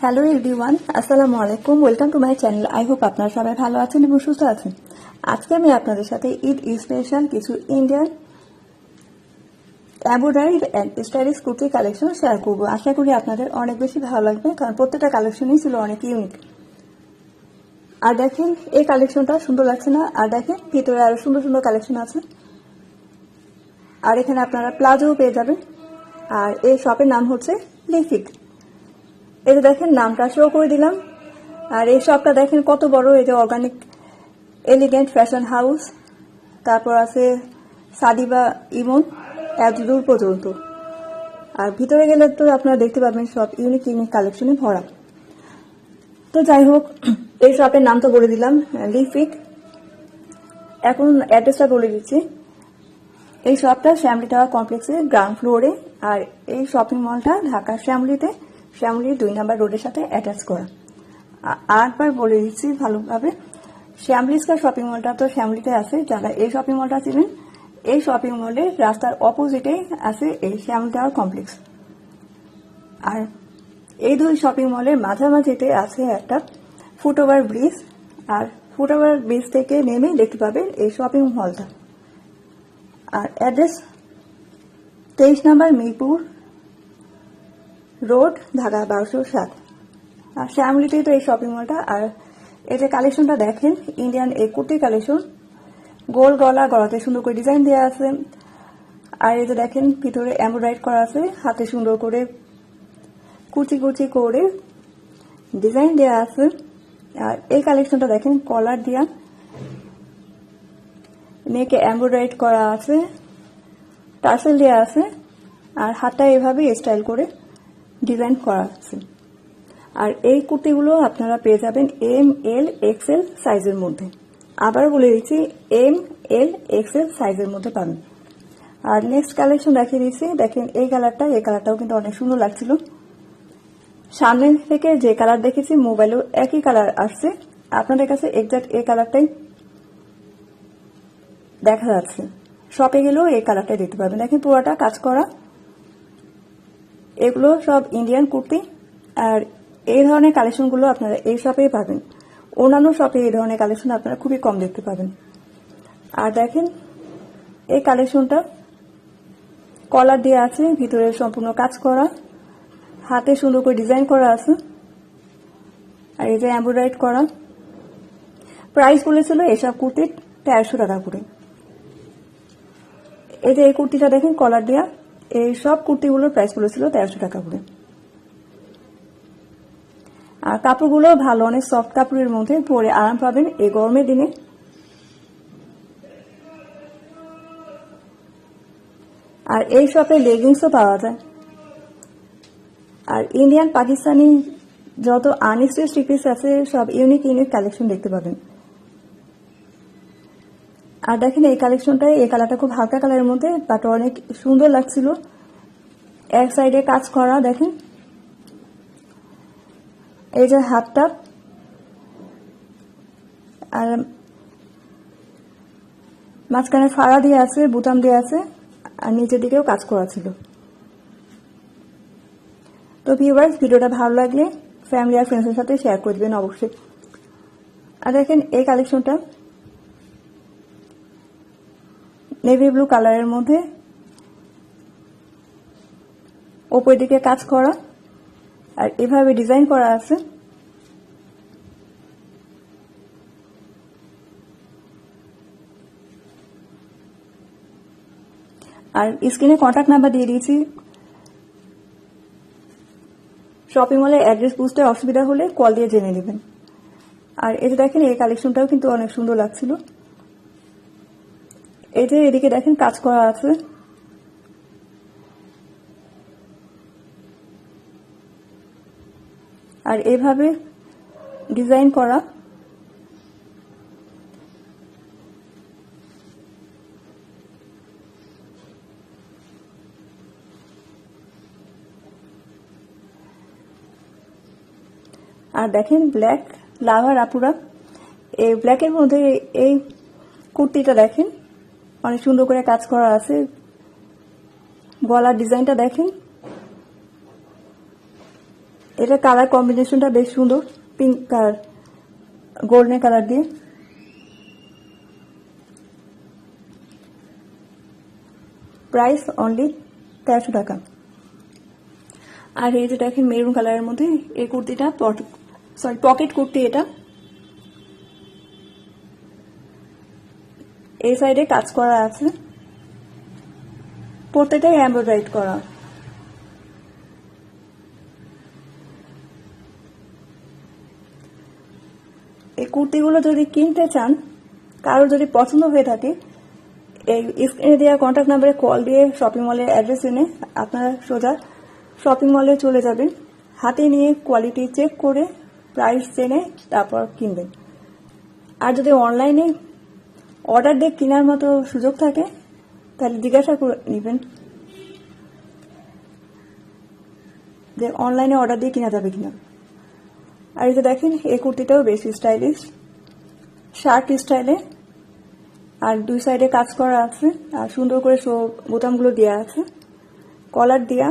Hello everyone, আসসালামু আলাইকুম। Welcome to my channel. I hope আপনারা সবাই ভালো আছেন এবং সুস্থ আছেন। আজকে আমি আপনাদের সাথে ঈদ স্পেশাল কিছু Indian embroidery and stylish kurti collection share করবো। আশা করি আপনাদের অনেক বেশি ভালো লাগবে, কারণ প্রত্যেকটা কালেকশনই ছিল অনেক ইউনিক। আর দেখেন এই কালেকশনটা সুন্দর লাগছে না? আর দেখেন ভিতরে আরো সুন্দর সুন্দর কালেকশন আছে। আর এখানে আপনারা প্লাজোও পেয়ে যাবেন। আর এই শপের নাম হচ্ছে লিফিক। এই যে দেখেন নামটা শো করে দিলাম। আর এই শপটা দেখেন কত বড়। এই যে অর্গানিক এলিগেন্ট ফ্যাশন হাউস, তারপর আছে সাদিবা ইমন, এত দূর পর্যন্ত। আর ভিতরে গেলে তো আপনারা দেখতে পাবেন সব ইউনিক ইউনিক কালেকশনে ভরা। তো যাই হোক, এই শপের নাম তো বলে দিলাম, লিফিক। এখন অ্যাড্রেসটা বলে দিচ্ছি। এই শপটা শ্যামলী টাওয়ার কমপ্লেক্সের গ্রাউন্ড ফ্লোরে। আর এই শপিং মলটা ঢাকার শ্যামলীর 2 নম্বর রোডের সাথে অ্যাটাচ করা। আরেকবার বলে দিচ্ছি ভালোভাবে, শ্যামলী স্কয়ার শপিং মলটা তো শ্যামলীতে আছে। যারা এই শপিং মলটা ছিলেন, এই শপিং মলের রাস্তার অপোজিটে আছে এই শ্যামলী টাওয়ার কমপ্লেক্স। আর এই 2 শপিং মলের মাঝামাঝিতে আছে একটা ফুটওভার ব্রিজ। আর ফুটওভার ব্রিজ থেকে নেমে দেখতে পাবেন এই শপিং মলটা। আর অ্যাড্রেস 23 নম্বর মিরপুর রোড, ঢাকা 1207। আর শ্যামলীতেই তো এই শপিং মলটা। আর এই যে কালেকশনটা দেখেন, ইন্ডিয়ান এই কুর্তি কালেকশন, গোল গলা, গলাতে সুন্দর করে ডিজাইন দেওয়া আছে। আর এই যে দেখেন ভিতরে এমব্রয়ডারি করা আছে, হাতে সুন্দর করে কুচি কুচি করে ডিজাইন দেওয়া আছে। আর এই কালেকশনটা দেখেন কলার দিয়া নেকে এমব্রয়ডারি করা আছে, টার্সেল দেওয়া আছে। আর হাতটা এভাবে স্টাইল করে ডিজাইন করা আছে। আর এই কুর্তিগুলো আপনারা পেয়ে যাবেন ML XL সাইজের মধ্যে। আবার বলে দিচ্ছি, ML XL সাইজের মধ্যে পাবেন। আর নেক্সট কালেকশন দেখিয়ে দিচ্ছি। দেখেন এই কালারটাও কিন্তু অনেক সুন্দর লাগছিল। সামনে থেকে যে কালার দেখেছি, মোবাইলেও একই কালার আসছে। আপনাদের কাছে এক্সাক্ট এই কালারটাই দেখা যাচ্ছে। শপে গেলেও এই কালারটাই দেখতে পাবেন। দেখেন পুরোটা কাজ করা। এগুলো সব ইন্ডিয়ান কুর্তি। আর এই ধরনের কালেকশনগুলো আপনারা এই শপেই পাবেন। অন্যান্য শপে এই ধরনের কালেকশন আপনারা খুবই কম দেখতে পাবেন। আর দেখেন এই কালেকশনটা কলার দিয়ে আছে, ভিতরে সম্পূর্ণ কাজ করা, হাতে সুন্দর করে ডিজাইন করা আছে। আর এই যে এমব্রয়ডারি করা। প্রাইস বলেছিল এসব কুর্তির 1300 টাকা করে। এই যে এই কুর্তিটা দেখেন কলার দেওয়া, এই সব কুর্তিগুলোর প্রাইস বলেছিল 1300 টাকা করে। আর কাপড়গুলো ভালো, অনেক সফট কাপড়ের মধ্যে, পরে আরাম পাবেন এই গরমের দিনে। আর এই শপে লেগিংসও পাওয়া যায়। আর ইন্ডিয়ান পাকিস্তানি যত আনস্টিচ থ্রি পিস আছে, সব ইউনিক ইউনিক কালেকশন দেখতে পাবেন। আর দেখেন এই কালেকশনটাই, এই কালারটা খুব হালকা কালারের মধ্যে, বাট অনেক সুন্দর লাগছিল। এক সাইডে কাজ করা দেখেন। এই যে হাতটা, আর মাঝখানে ফাড়া দিয়ে আছে, বুতাম দিয়ে আছে। আর নিচের দিকেও কাজ করা ছিল। তো ভিউয়ার্স, ভিডিওটা ভালো লাগলে ফ্যামিলি আর ফ্রেন্ডসের সাথে শেয়ার করে দেবেন অবশ্যই। আর দেখেন এই কালেকশনটা নেভি ব্লু কালারের মধ্যে, ওপর দিকে কাজ করা। আর এভাবে ডিজাইন করা আছে। আর স্ক্রিনে কন্ট্যাক্ট নাম্বার দিয়ে দিয়েছি। শপিং মলের অ্যাড্রেস বুঝতে অসুবিধা হলে কল দিয়ে জেনে নেবেন। আর এই যে দেখেন এই কালেকশনটাও কিন্তু অনেক সুন্দর লাগছিল। এই যে এদিকে দেখেন কাজ করা আছে। আর এভাবে ডিজাইন করা। আর দেখেন ব্ল্যাক লাভার আপুরা, এই ব্ল্যাকের মধ্যে এই কুর্তিটা দেখেন অনেক সুন্দর করে কাজ করা আছে। গলার ডিজাইনটা দেখেন, এটা এটা কালার কম্বিনেশনটা বেশ সুন্দর, পিঙ্ক কালার গোল্ডেন কালার দিয়ে। প্রাইস অনলি 1300 টাকা। আর এই যে দেখেন মেরুন কালারের মধ্যে এই কুর্তিটা, পকেট কুর্তি। এটা এই সাইডে কাজ করা আছে, প্রত্যেকটাই এমব্রয়ডারি করা। এই কুর্তিগুলো যদি কিনতে চান, কারোর যদি পছন্দ হয়ে থাকে, এই স্ক্রিনে দেওয়া কন্ট্যাক্ট নাম্বারে কল দিয়ে শপিং মলের অ্যাড্রেস এনে আপনারা সোজা শপিং মলে চলে যাবেন, হাতে নিয়ে কোয়ালিটি চেক করে প্রাইস জেনে তারপর কিনবেন। আর যদি অনলাইনে অর্ডার দিয়ে কেনার মতো সুযোগ থাকে তাহলে জিজ্ঞাসা করে নেবেন যে অনলাইনে অর্ডার দিয়ে কেনা যাবে কিনা। আর এই যে দেখেন এই কুর্তিটাও বেশ স্টাইলিশ, শার্ট স্টাইলে, আর দুই সাইডে কাজ করা আছে, আর সুন্দর করে বোতামগুলো দেওয়া আছে, কলার দেওয়া।